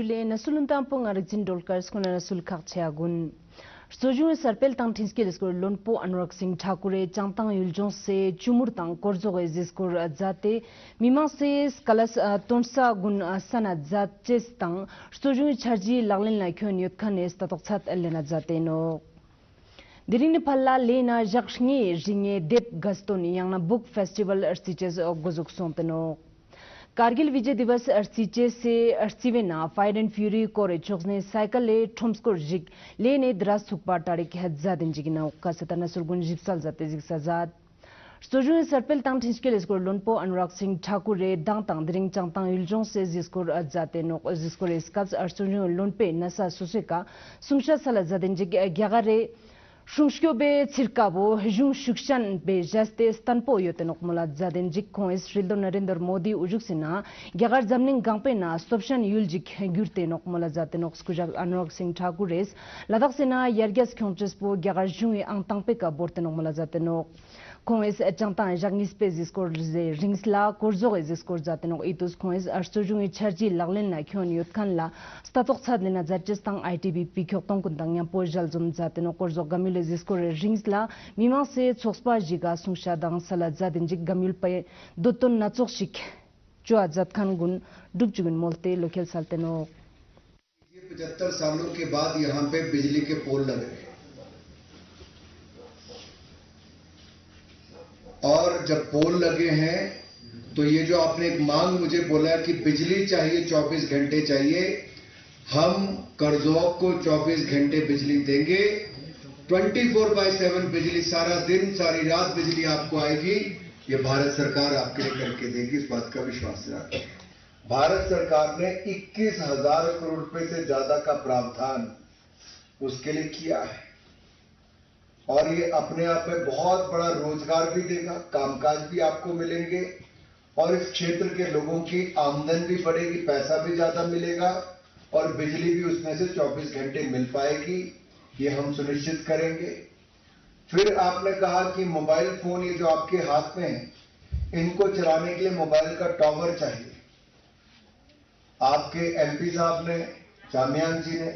Chile nasulun tampong arjin dolkars kuna nasul kakchagun. Sojung sarpel tang tinskil skor lonpo Anurag Singh Thakur changtang yuljong se chumur tang korzo skor jate mimang se skalas tonsa gun sana jate tang sojung charji laglin la khyon yot khan es tatok chat elena jate no. Diring ne phalla lena jakhngi ringe dep gaston yang book festival arsiches gozuk sonteno. Kargil Vijay Divas arsiche se arsiwena Fire and Fury kore choksne cycle le thomskor jig le ne dras sukpa tarik hadza dinjigina kasatana surgun jipsal jate jigsazat Sojun sarpel tang tinskil skor lonpo Anurag Singh Thakur re dang tang dring changtang yuljong se jiskor ajate nok jiskor skaps arsojun lonpe nasa suseka sungsha sala jadinjig gyagare Shungshkyo be Tsirkabo, Jung Shukshan be Jaste Stanpo Yotenok Mula Zaden Jik Kois, Shrildo Narendra Modi Ujuksina, Gagar Zamning Gampena, Stopshan Yuljik Gurte Nok Mula Zatenok Skujak Anurag Singh Thakures, Ladaksena Yargas Kyontrespo, Gagar Jungi Angtangpeka Bortenok Mula Zatenok. Kois Changtang Jagnis Pe Ziskor Ringsla, Korzo Ziskor Zatenok Itus Kois, Arsojungi Charji Laglen La Kyon Yotkanla, Statok Sadlena Zatchestang ITBP Kyokton Kuntang Yampo Jalzum Zatenok Korzo Gamil Ziskor Ringsla, Mimang se Chokspa Jiga Sungsha Dang Sala Zadinjik Gamil Pay Doton Natsoksik, Joa Zatkan Gun, Dubjugun Molte, Local Salteno. 75 सालों के बाद यहाँ पे बिजली के पोल लगे और जब पोल लगे हैं तो ये जो आपने एक मांग मुझे बोला कि बिजली चाहिए 24 घंटे चाहिए, हम करजोक को 24 घंटे बिजली देंगे। 24/7 बिजली, सारा दिन सारी रात बिजली आपको आएगी। ये भारत सरकार आपके लिए करके देगी, इस बात का विश्वास रखें। भारत सरकार ने 21,000 करोड़ रुपए से ज्यादा का प्रावधान उसके लिए किया है और ये अपने आप में बहुत बड़ा रोजगार भी देगा, कामकाज भी आपको मिलेंगे और इस क्षेत्र के लोगों की आमदन भी बढ़ेगी, पैसा भी ज्यादा मिलेगा और बिजली भी उसमें से 24 घंटे मिल पाएगी। ये हम सुनिश्चित करेंगे। फिर आपने कहा कि मोबाइल फोन ये जो आपके हाथ में है, इनको चलाने के लिए मोबाइल का टावर चाहिए। आपके एमपी साहब ने, जामियान जी ने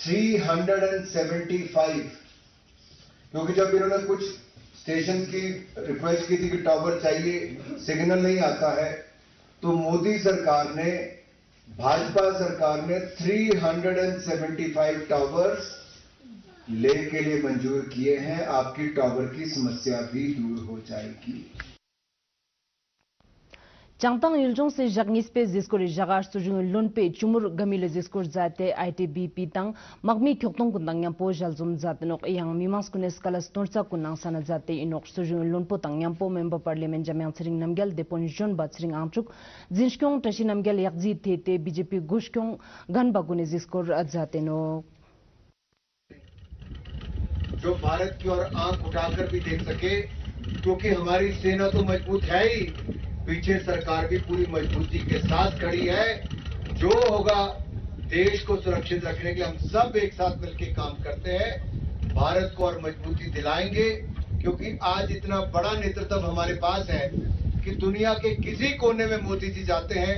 375, क्योंकि जब इन्होंने कुछ स्टेशन की रिक्वेस्ट की थी कि टावर चाहिए, सिग्नल नहीं आता है, तो मोदी सरकार ने, भाजपा सरकार ने 375 टावर्स लेन के लिए मंजूर किए हैं। आपकी टावर की समस्या भी दूर हो जाएगी। Changtang yuljong se jagnis pe ziskor jagar sujung lon pe chumur gamile ziskor zate ITBP tang magmi kyoktong kundang yampo jalzum zatenok yang mimang skunes kalas tonsa kunang sana zate inok sujung lonpo tang yampo member parliament jamyang sring namgyal depon jon batsring angchuk jinshkyong tashi namgyal yakji thete BJP gushkyong gan bagune ziskor zateno जो भारत की ओर आंख उठाकर भी देख सके, क्योंकि हमारी सेना तो मजबूत है ही, पीछे सरकार भी पूरी मजबूती के साथ खड़ी है। जो होगा देश को सुरक्षित रखने के लिए हम सब एक साथ मिलकर काम करते हैं, भारत को और मजबूती दिलाएंगे। क्योंकि आज इतना बड़ा नेतृत्व हमारे पास है कि दुनिया के किसी कोने में मोदी जी जाते हैं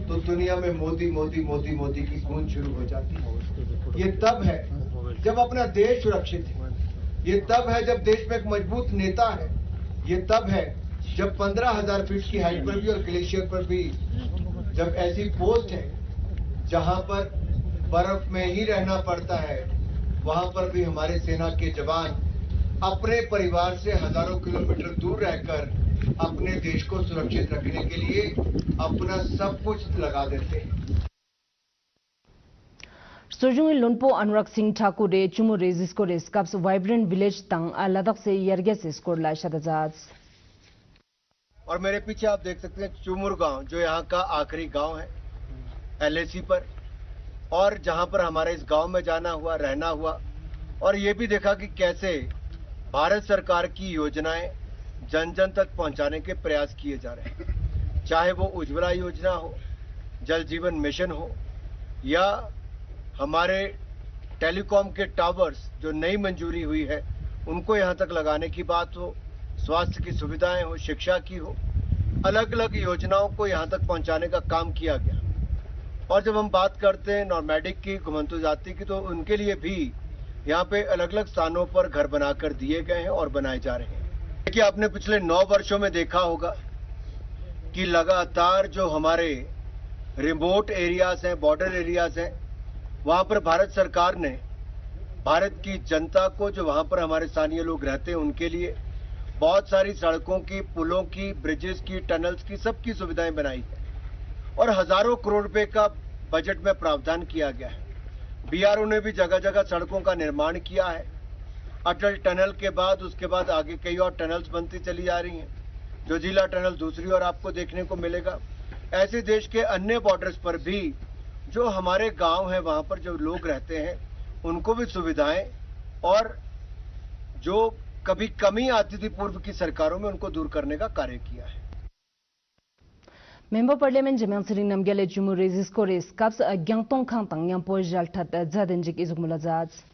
तो दुनिया में मोदी मोदी मोदी मोदी की गूंज शुरू हो जाती है। ये तब है जब अपना देश सुरक्षित है, ये तब है जब देश में एक मजबूत नेता है, ये तब है जब 15,000 फीट की हाइट पर भी और ग्लेशियर पर भी जब ऐसी पोस्ट है जहां पर बर्फ में ही रहना पड़ता है, वहां पर भी हमारे सेना के जवान अपने परिवार से हजारों किलोमीटर दूर रहकर अपने देश को सुरक्षित रखने के लिए अपना सब कुछ लगा देते हैं। Sojung lonpo Anurag Singh Thakur re chumur re ziskor skaps vibrant village tang Ladakh से यरगेस स्कोर ला शतजाज। और मेरे पीछे आप देख सकते हैं चुमुर गांव, जो यहाँ का आखिरी गांव है LAC पर, और जहां पर हमारे इस गांव में जाना हुआ, रहना हुआ और ये भी देखा कि कैसे भारत सरकार की योजनाएं जन जन तक पहुंचाने के प्रयास किए जा रहे हैं। चाहे वो उज्ज्वला योजना हो, जल जीवन मिशन हो, या हमारे टेलीकॉम के टावर्स जो नई मंजूरी हुई है उनको यहाँ तक लगाने की बात हो, स्वास्थ्य की सुविधाएं हो, शिक्षा की हो, अलग अलग योजनाओं को यहाँ तक पहुँचाने का काम किया गया। और जब हम बात करते हैं नॉर्मैडिक की, घुमंतु जाति की, तो उनके लिए भी यहाँ पे अलग अलग स्थानों पर घर बनाकर दिए गए हैं और बनाए जा रहे हैं। देखिए, आपने पिछले 9 वर्षों में देखा होगा कि लगातार जो हमारे रिमोट एरियाज हैं, बॉर्डर एरियाज हैं, वहां पर भारत सरकार ने भारत की जनता को, जो वहां पर हमारे स्थानीय लोग रहते हैं, उनके लिए बहुत सारी सड़कों की, पुलों की, ब्रिजेस की, टनल्स की, सबकी सुविधाएं बनाई है और हजारों करोड़ रुपए का बजट में प्रावधान किया गया है। बीआरओ ने भी जगह जगह सड़कों का निर्माण किया है। अटल टनल के बाद उसके बाद आगे कई और टनल्स बनती चली जा रही हैं। जोजिला टनल दूसरी ओर आपको देखने को मिलेगा। ऐसे देश के अन्य बॉर्डर्स पर भी जो हमारे गांव हैं, वहां पर जो लोग रहते हैं, उनको भी सुविधाएं और जो कभी कमी आती थी पूर्व की सरकारों में, उनको दूर करने का कार्य किया है। Member Parliament Jemang Siring Namgyale Jumu Rezis Kores Kaps Gyangtong Khang Tang Nyampo Jaltat Zadenjik Izugmulazaz.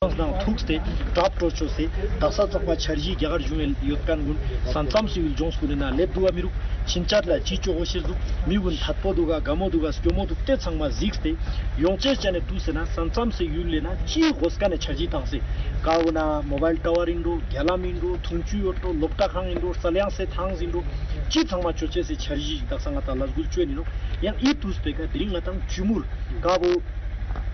Tukste top procho se tasa tsakwa charji gyagar jumel yotkan gun sansam civil jones kunena lepduwa miru chinchatla chicho oshizu migun thatpoduga gamoduga skyomodu te changma zixte yongche chane tusena sansam se yullena chi goskane charji tangse kauna mobile tower indo gyalam indo thunchu yoto lokta khang indo salyang se thangs indo chi changma choche se charji daksanga ta lasgul chweni no yang I tuspe ka dringa tang jumur kabo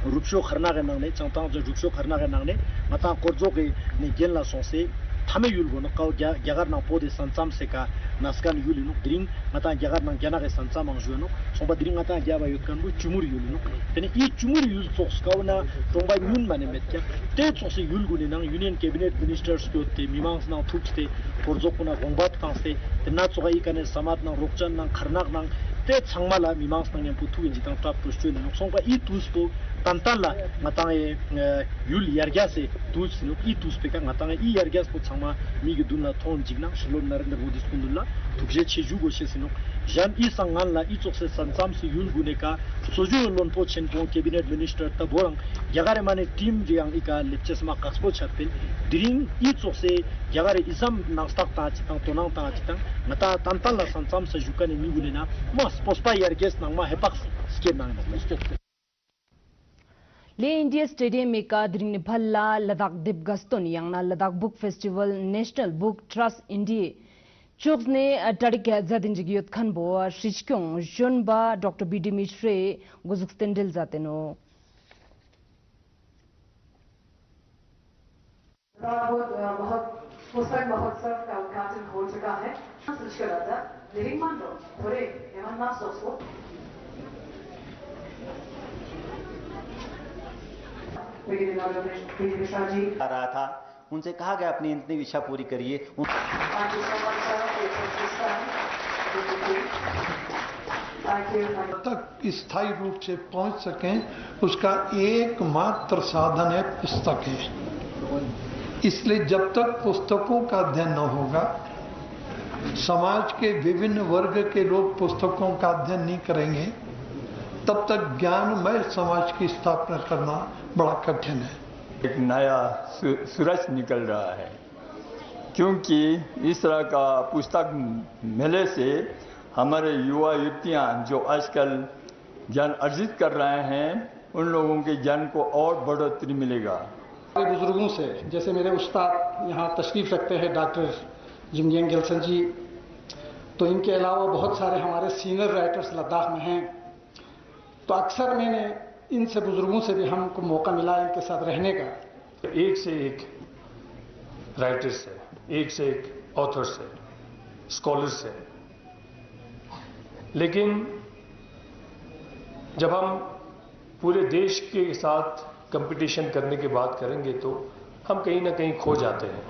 रुपशो Kharna के नांगने चंगतांग जो रुपशो खरना के नांगने मता कोरजो के ने गेला सोसे थामे युलगो न cow ग्यागर ना पोदे संसाम से का नास्कान युलिनो ड्रिंग मता ग्यागर ना ग्याना के संसाम अंजुनो सोबा ड्रिंग मता ग्याबा युतकान बु चुमुर युलिनो तेने ई चुमुर युल सोक्स काउना तोंबा न्यून माने मेत्या ते सोसे युलगो ने नांग यूनियन कैबिनेट मिनिस्टर्स को ते मिमांस ना थुक्सते कोरजो कुना गोंबात तांसे तेना चोगाई कने समाज ना रोकचन ना खरनाक ना ते छंगमाला मिमांस ना पुथु जितां टाप पुष्टु न सोंबा ई तुसपो tantala ngatange yul yargyase tuts no I tuspeka ngatange I yargyas po chama migi dunla thon jigna shlon narendra modi skundula tukje cheju go shesino jan I sangan la I chokse sansam se yul guneka soju lon po chen po cabinet minister taborang yagare mane team riang ika lepches ma kaspo chatpen dring I chokse yagare isam nangstak ta chitang tonang ta chitang ngata tantala sansam se jukane migunena mas pospa yargyas nangma hepak ske nang na Le India Stadium में का दिन भल्ला लद्दाख दिवगस्तों यांगना Ladakh book festival national book trust India चोक्स ने तारीख ज़ादिन जगियोत खनबो शिचक्यों जोनबा doctor BD मिश्रे गुजुक्स्टेंडल जाते नो बहुत पुस्तक महोत्सव का उद्घाटन हो चुका है। आ रहा था उनसे कहा गया अपनी इतनी इच्छा पूरी करिए। तक स्थायी रूप से पहुंच सकें उसका एकमात्र साधन है पुस्तक है। इसलिए जब तक पुस्तकों का अध्ययन न होगा, समाज के विभिन्न वर्ग के लोग पुस्तकों का अध्ययन नहीं करेंगे, तब तक ज्ञानमय समाज की स्थापना करना बड़ा कठिन है। एक नया सूरज निकल रहा है, क्योंकि इस तरह का पुस्तक मेले से हमारे युवा युवतियां जो आजकल ज्ञान अर्जित कर रहे हैं, उन लोगों के ज्ञान को और बढ़ोतरी मिलेगा। बुजुर्गों से, जैसे मेरे उस्ताद यहाँ तशरीफ रखते हैं डॉक्टर जिंगजियांग गिल्सन जी, तो इनके अलावा बहुत सारे हमारे सीनियर राइटर्स लद्दाख में हैं। तो अक्सर मैंने इनसे बुजुर्गों से भी हमको मौका मिला इनके साथ रहने का। एक से एक राइटर्स है, एक से एक ऑथर्स है, स्कॉलर्स है, लेकिन जब हम पूरे देश के साथ कंपटीशन करने की बात करेंगे तो हम कहीं ना कहीं खो जाते हैं।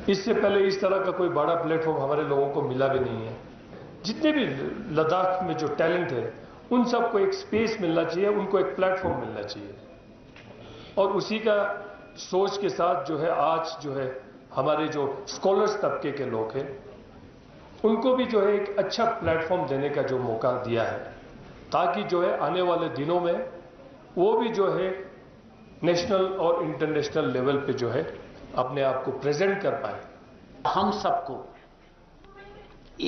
इससे पहले इस तरह का कोई बड़ा प्लेटफॉर्म हमारे लोगों को मिला भी नहीं है। जितने भी लद्दाख में जो टैलेंट है, उन सबको एक स्पेस मिलना चाहिए, उनको एक प्लेटफॉर्म मिलना चाहिए। और उसी का सोच के साथ जो है आज जो है हमारे जो स्कॉलर्स तबके के लोग हैं, उनको भी जो है एक अच्छा प्लेटफॉर्म देने का जो मौका दिया है, ताकि जो है आने वाले दिनों में वो भी जो है नेशनल और इंटरनेशनल लेवल पे जो है अपने आप को प्रेजेंट कर पाए। हम सबको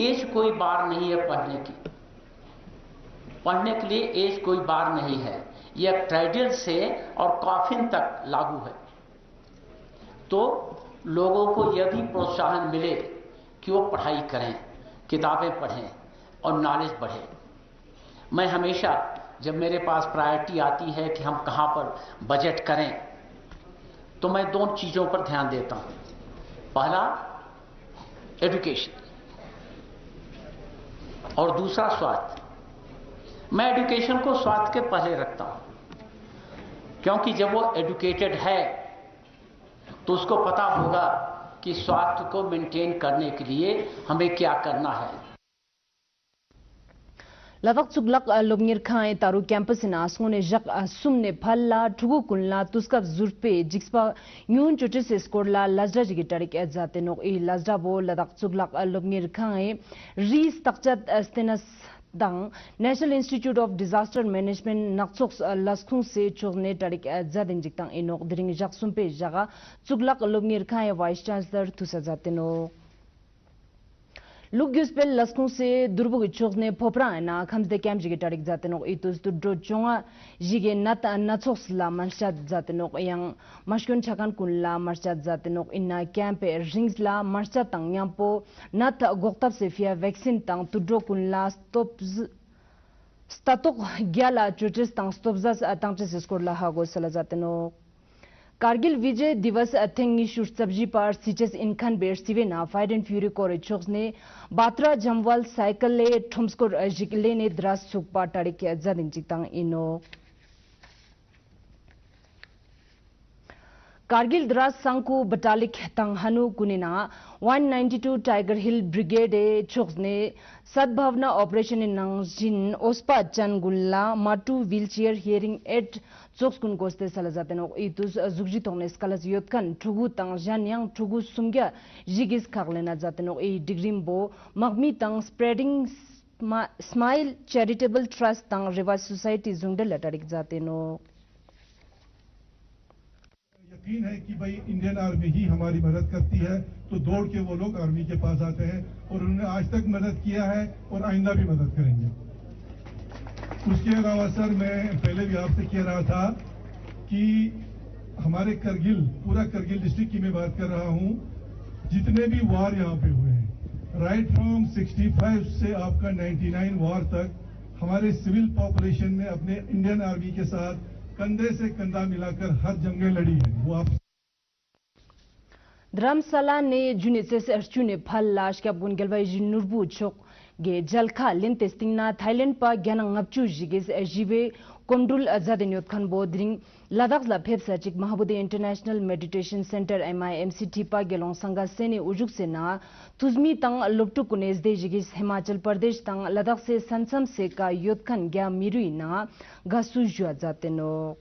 एज कोई बार नहीं है पढ़ने की। पढ़ने के लिए एज कोई बार नहीं है, यह क्रेडिल से और कॉफिन तक लागू है। तो लोगों को यह भी प्रोत्साहन मिले कि वो पढ़ाई करें, किताबें पढ़ें और नॉलेज बढ़े। मैं हमेशा जब मेरे पास प्रायोरिटी आती है कि हम कहाँ पर बजट करें, तो मैं 2 चीज़ों पर ध्यान देता हूँ। पहला एजुकेशन और दूसरा स्वास्थ्य। मैं एजुकेशन को स्वास्थ्य के पहले रखता हूँ, क्योंकि जब वो एजुकेटेड है तो उसको पता होगा कि स्वास्थ्य को मेंटेन करने के लिए हमें क्या करना है। Ladak Chuglak Lobngir Khai Taru Campus in Asmone Jacques Sumne Palla Tugu Kunla Tuskap Zurpe Jixpa Yun Chutis Skorla Lazda Jigitarik Edzateno E Lazda Bo Ladak Chuglak Lobngir Khai Rees Takchat Stenas Dang National Institute of Disaster Management Naksoks Laskung Se Churne Tarik Edzadin Jiktang Enok Dring Jacques Sumpe Jaga Chuglak Lobngir Khai Vice Chancellor Tusazateno Lugyuspel Laskung se Durbu Chokne Popra na comes the camp Jigatarik Zateno itus to Drojonga Jige Nata Natsos la Manshat Zateno yang Mashkun Chakan Kunla Marshat Zateno inna camp rings la Marshat Tangyampo Nata Goktap Sefia vaccine tang to Drokunla stops Statok Gyala Churches tang stopzas Tangches Skorla Hago Salazateno Kargil Vijay Divas Athengi Shur Sabji Par Siches Inkan Bear Sivena Fight and Fury Kore Chokne Batra Jamwal Cycle Le Thomskor Jikle Ne Dras Sukpa Tarik Zadin Jitang Ino Kargil Dras Sanku Batalik Tang Hanu Kunina 192 Tiger Hill Brigade Chokne Sadbhavna Operation in Nangjin Ospa Changulla Matu Wheelchair Hearing Aid Chokskun Koste Salazateno Itus Zugji Tones Kalas Yotkan Tugu Tang Janyang Tugu Sumga Jigis Karlena Zateno E Digrimbo Magmi Tang Spreading Smile Charitable Trust Tang Revive Society Zungde Latarik Zateno यकीन है कि भाई Indian army ही हमारी मदद करती है, तो दौड़ के वो लोग आर्मी के पास आते हैं और उन्होंने आज तक मदद किया है और आइंदा भी मदद करेंगे। उसके अलावा सर मैं पहले भी आपसे कह रहा था कि हमारे करगिल पूरा करगिल डिस्ट्रिक्ट की मैं बात कर रहा हूं, जितने भी वार यहाँ पे हुए हैं राइट फ्रॉम 65 से आपका 99 वार तक हमारे सिविल पॉपुलेशन ने अपने इंडियन आर्मी के साथ कंधे से कंधा मिलाकर हर जंगें लड़ी है। वो आप Dramsala ne Junices Erchune Pal Lash Kapun Gelva Jinurbu Chok Ge Jalka Lin Testing na Thailand Pa Gyanang Ngapchu Jigis Jive Komdul Azadinot Khan Bodring Ladakh La Phep Sachik Mahabudi International Meditation Center MIMCT Pa Gelong Sanga Sene Ujuk Sena Tuzmi Tang Loptu Kunes De Jigis Himachal Pradesh Tang Ladakh Se Sansam Se Ka Yotkan Gya Mirui na Gasu Jua Zateno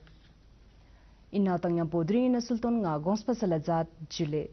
Ina Tang Yang Podri na Sultan Nga Gonspa Salazat Jile